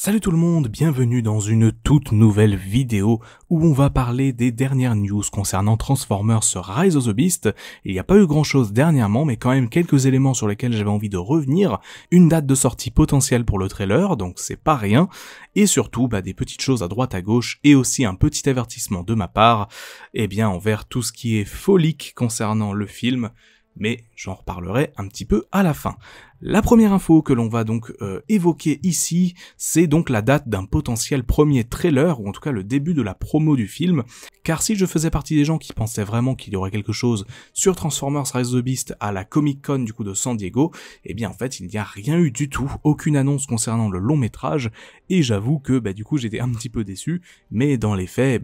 Salut tout le monde, bienvenue dans une toute nouvelle vidéo où on va parler des dernières news concernant Transformers Rise of the Beast. Il n'y a pas eu grand chose dernièrement, mais quand même quelques éléments sur lesquels j'avais envie de revenir, une date de sortie potentielle pour le trailer, donc c'est pas rien, et surtout des petites choses à droite à gauche, et aussi un petit avertissement de ma part, envers tout ce qui est folique concernant le film, mais j'en reparlerai un petit peu à la fin. La première info que l'on va donc évoquer ici, c'est donc la date d'un potentiel premier trailer, ou en tout cas le début de la promo du film, car si je faisais partie des gens qui pensaient vraiment qu'il y aurait quelque chose sur Transformers Rise of the Beast à la Comic Con du coup de San Diego, en fait il n'y a rien eu du tout, aucune annonce concernant le long métrage, et j'avoue que du coup j'étais un petit peu déçu, mais dans les faits,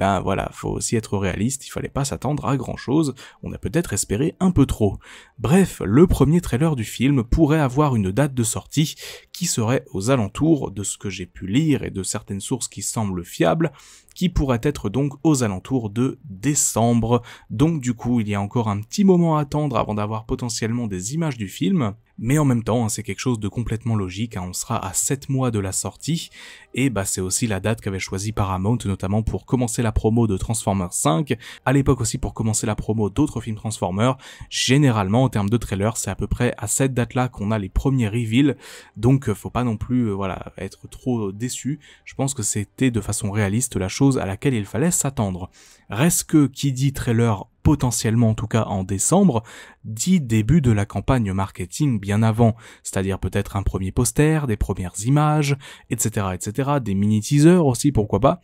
faut aussi être réaliste, il fallait pas s'attendre à grand chose, on a peut-être espéré un peu trop. Bref, le premier trailer du film pourrait avoir une date de sortie qui serait aux alentours de ce que j'ai pu lire et de certaines sources qui semblent fiables, qui pourrait être donc aux alentours de décembre. Donc du coup, il y a encore un petit moment à attendre avant d'avoir potentiellement des images du film, mais en même temps, c'est quelque chose de complètement logique, on sera à 7 mois de la sortie, et c'est aussi la date qu'avait choisi Paramount, notamment pour commencer la promo de Transformers 5, à l'époque aussi pour commencer la promo d'autres films Transformers. Généralement, en termes de trailer, c'est à peu près à cette date-là qu'on a les premiers reveals, donc faut pas non plus être trop déçu. Je pense que c'était de façon réaliste la chose à laquelle il fallait s'attendre. Reste que qui dit trailer potentiellement en tout cas en décembre, dit début de la campagne marketing bien avant, c'est-à-dire peut-être un premier poster, des premières images, etc., des mini-teasers aussi, pourquoi pas.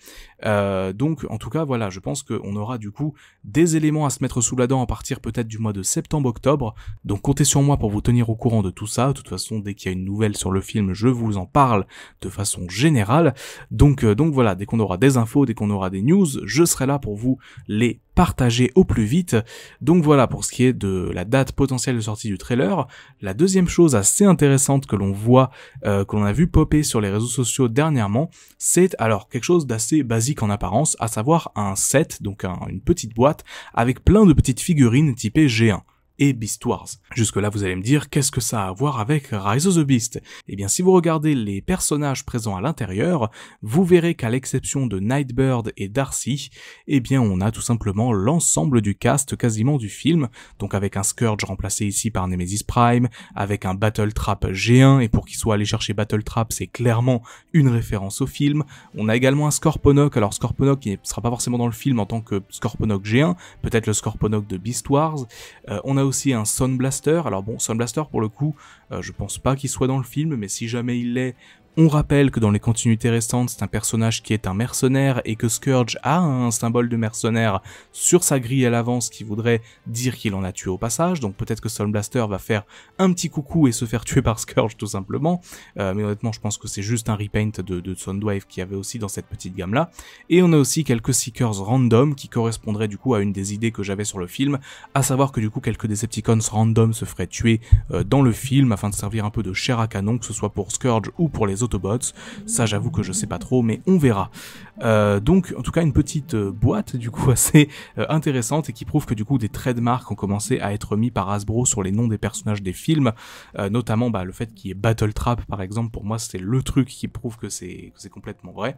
Donc en tout cas voilà, je pense qu'on aura du coup des éléments à se mettre sous la dent à partir peut-être du mois de septembre-octobre, donc comptez sur moi pour vous tenir au courant de tout ça. De toute façon, dès qu'il y a une nouvelle sur le film, je vous en parle de façon générale, donc voilà, dès qu'on aura des infos, dès qu'on aura des news, je serai là pour vous les partager au plus vite. Donc voilà pour ce qui est de la date potentielle de sortie du trailer. La deuxième chose assez intéressante que l'on voit, que l'on a vu popper sur les réseaux sociaux dernièrement, c'est alors quelque chose d'assez basique en apparence, à savoir un set, donc une petite boîte avec plein de petites figurines typées G1 et Beast Wars. Jusque là vous allez me dire, qu'est-ce que ça a à voir avec Rise of the Beast? Si vous regardez les personnages présents à l'intérieur, vous verrez qu'à l'exception de Nightbird et Darcy, on a tout simplement l'ensemble du cast quasiment du film, donc avec un Scourge remplacé ici par Nemesis Prime, avec un Battletrap G1, et pour qu'il soit allé chercher Battletrap, c'est clairement une référence au film. On a également un Scorponok, alors Scorponok qui ne sera pas forcément dans le film en tant que Scorponok G1, peut-être le Scorponok de Beast Wars. On a aussi un Sound Blaster, alors bon, Sound Blaster pour le coup, je pense pas qu'il soit dans le film, mais si jamais il l'est, on rappelle que dans les continuités restantes, c'est un personnage qui est un mercenaire et que Scourge a un symbole de mercenaire sur sa grille à l'avance qui voudrait dire qu'il en a tué au passage, donc peut-être que Sound Blaster va faire un petit coucou et se faire tuer par Scourge tout simplement, mais honnêtement je pense que c'est juste un repaint de Soundwave qu'il y avait aussi dans cette petite gamme-là. Et on a aussi quelques Seekers random qui correspondraient du coup à une des idées que j'avais sur le film, à savoir que du coup quelques Decepticons random se feraient tuer dans le film afin de servir un peu de chair à canon, que ce soit pour Scourge ou pour les Autobots. Ça j'avoue que je sais pas trop, mais on verra. Donc en tout cas une petite boîte du coup assez intéressante et qui prouve que du coup des trademarks ont commencé à être mis par Hasbro sur les noms des personnages des films, notamment le fait qu'il y ait Battletrap par exemple, pour moi c'est le truc qui prouve que c'est complètement vrai,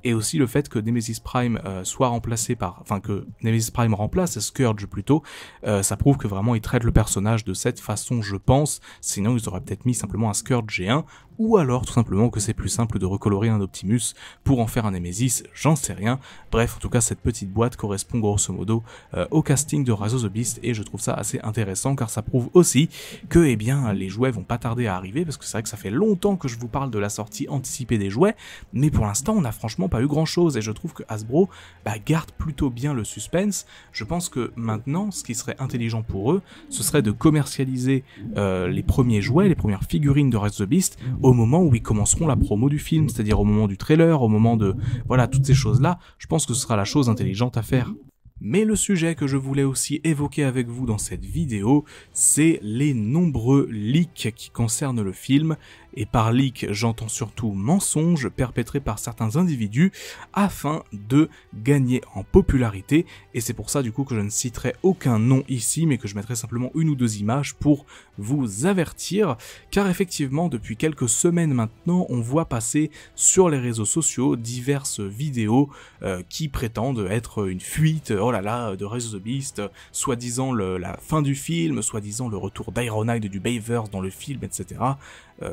et aussi le fait que Nemesis Prime soit remplacé que Nemesis Prime remplace Scourge plutôt, ça prouve que vraiment ils traitent le personnage de cette façon je pense, sinon ils auraient peut-être mis simplement un Scourge G1, ou alors tout simplement que c'est plus simple de recolorer un Optimus pour en faire un Nemesis, j'en sais rien. Bref, en tout cas cette petite boîte correspond grosso modo au casting de Rise of the Beast, et je trouve ça assez intéressant car ça prouve aussi que les jouets vont pas tarder à arriver, parce que c'est vrai que ça fait longtemps que je vous parle de la sortie anticipée des jouets, mais pour l'instant on n'a franchement pas eu grand chose, et je trouve que Hasbro garde plutôt bien le suspense. Je pense que maintenant ce qui serait intelligent pour eux, ce serait de commercialiser les premiers jouets, les premières figurines de Rise of the Beast au moment où ils commenceront la promo du film, c'est-à-dire au moment du trailer, au moment de toutes ces choses-là. Je pense que ce sera la chose intelligente à faire. Mais le sujet que je voulais aussi évoquer avec vous dans cette vidéo, c'est les nombreux leaks qui concernent le film. et par leak j'entends surtout mensonge perpétré par certains individus afin de gagner en popularité, et c'est pour ça du coup que je ne citerai aucun nom ici mais que je mettrai simplement une ou deux images pour vous avertir, car effectivement depuis quelques semaines maintenant on voit passer sur les réseaux sociaux diverses vidéos qui prétendent être une fuite, oh là là, de Rise of the Beast, soi-disant la fin du film, soi-disant le retour d'Ironhide et du Bayverse dans le film, etc.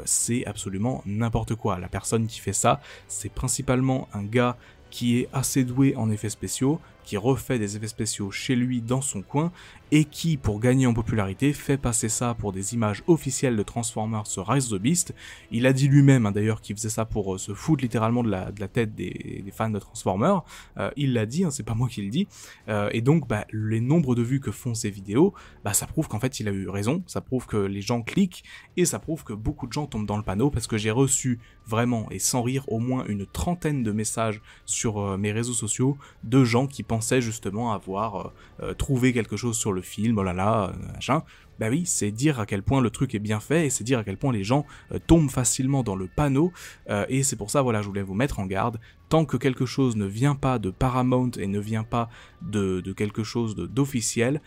C'est absolument n'importe quoi. La personne qui fait ça, c'est principalement un gars qui est assez doué en effets spéciaux, qui refait des effets spéciaux chez lui dans son coin, et qui, pour gagner en popularité, fait passer ça pour des images officielles de Transformers sur Rise of the Beast. Il a dit lui-même d'ailleurs qu'il faisait ça pour se foutre littéralement de la tête des fans de Transformers. Il l'a dit, hein, c'est pas moi qui le dis. Et donc les nombres de vues que font ces vidéos, ça prouve qu'en fait il a eu raison, ça prouve que les gens cliquent, et ça prouve que beaucoup de gens tombent dans le panneau, parce que j'ai reçu vraiment, et sans rire, au moins une trentaine de messages sur mes réseaux sociaux de gens qui pensaient justement avoir trouvé quelque chose sur le film, oh là là, machin. Bah oui, c'est dire à quel point le truc est bien fait, et c'est dire à quel point les gens tombent facilement dans le panneau, et c'est pour ça, voilà, je voulais vous mettre en garde. Tant que quelque chose ne vient pas de Paramount et ne vient pas de quelque chose d'officiel,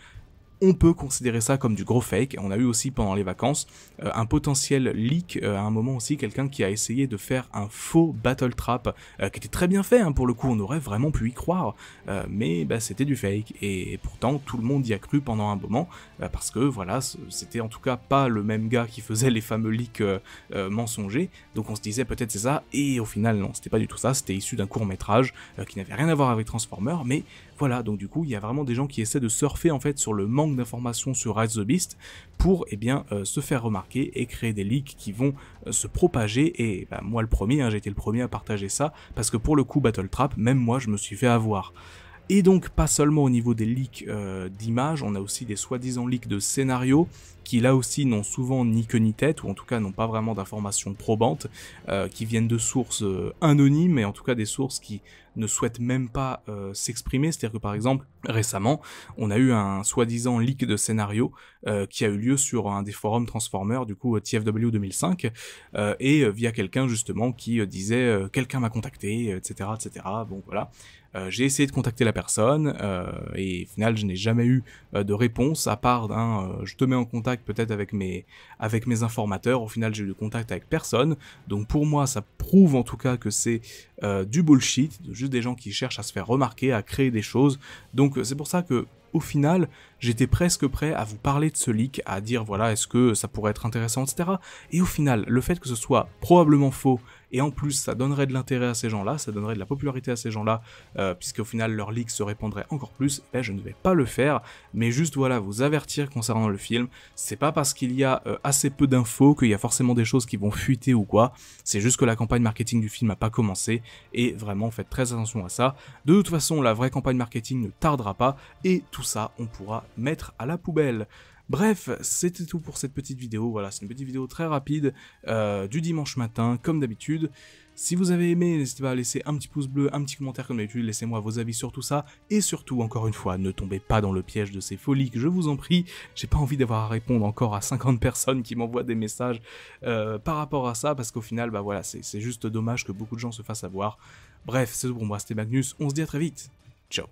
on peut considérer ça comme du gros fake. On a eu aussi pendant les vacances un potentiel leak, à un moment aussi, quelqu'un qui a essayé de faire un faux battle trap, qui était très bien fait, hein, pour le coup, on aurait vraiment pu y croire, mais c'était du fake, et pourtant tout le monde y a cru pendant un moment, parce que voilà, c'était en tout cas pas le même gars qui faisait les fameux leaks mensongers, donc on se disait peut-être c'est ça, et au final non, c'était pas du tout ça, c'était issu d'un court-métrage qui n'avait rien à voir avec Transformers, mais voilà, donc du coup, il y a vraiment des gens qui essaient de surfer en fait sur le manque d'informations sur Rise of the Beast pour se faire remarquer et créer des leaks qui vont se propager, et moi le premier, hein, j'ai été le premier à partager ça, parce que pour le coup Battle Trap, même moi je me suis fait avoir. Et donc pas seulement au niveau des leaks d'images, on a aussi des soi-disant leaks de scénarios, qui là aussi n'ont souvent ni queue ni tête, ou en tout cas n'ont pas vraiment d'informations probantes, qui viennent de sources anonymes, et en tout cas des sources qui ne souhaitent même pas s'exprimer. C'est-à-dire que par exemple, récemment, on a eu un soi-disant leak de scénario qui a eu lieu sur un des forums Transformers, du coup TFW 2005, et via quelqu'un justement qui disait quelqu'un m'a contacté, etc., etc. Bon voilà. J'ai essayé de contacter la personne, et au final je n'ai jamais eu de réponse, à part d'un je te mets en contact peut-être avec mes informateurs. Au final j'ai eu de contact avec personne, donc pour moi ça prouve en tout cas que c'est du bullshit, juste des gens qui cherchent à se faire remarquer, à créer des choses. Donc c'est pour ça que au final, j'étais presque prêt à vous parler de ce leak, à dire voilà, est-ce que ça pourrait être intéressant, etc. Et au final, le fait que ce soit probablement faux, et en plus ça donnerait de l'intérêt à ces gens-là, ça donnerait de la popularité à ces gens-là, puisqu'au final leur leak se répandrait encore plus, je ne vais pas le faire, mais juste voilà, vous avertir concernant le film, c'est pas parce qu'il y a assez peu d'infos qu'il y a forcément des choses qui vont fuiter ou quoi, c'est juste que la campagne marketing du film n'a pas commencé, et vraiment faites très attention à ça. De toute façon, la vraie campagne marketing ne tardera pas, et tout ça, on pourra mettre à la poubelle. Bref, c'était tout pour cette petite vidéo. Voilà, c'est une petite vidéo très rapide du dimanche matin, comme d'habitude. Si vous avez aimé, n'hésitez pas à laisser un petit pouce bleu, un petit commentaire comme d'habitude, laissez-moi vos avis sur tout ça, et surtout, encore une fois, ne tombez pas dans le piège de ces folies, que je vous en prie, j'ai pas envie d'avoir à répondre encore à 50 personnes qui m'envoient des messages par rapport à ça, parce qu'au final, voilà, c'est juste dommage que beaucoup de gens se fassent avoir. Bref, c'est tout pour moi, c'était Magnus, on se dit à très vite, ciao.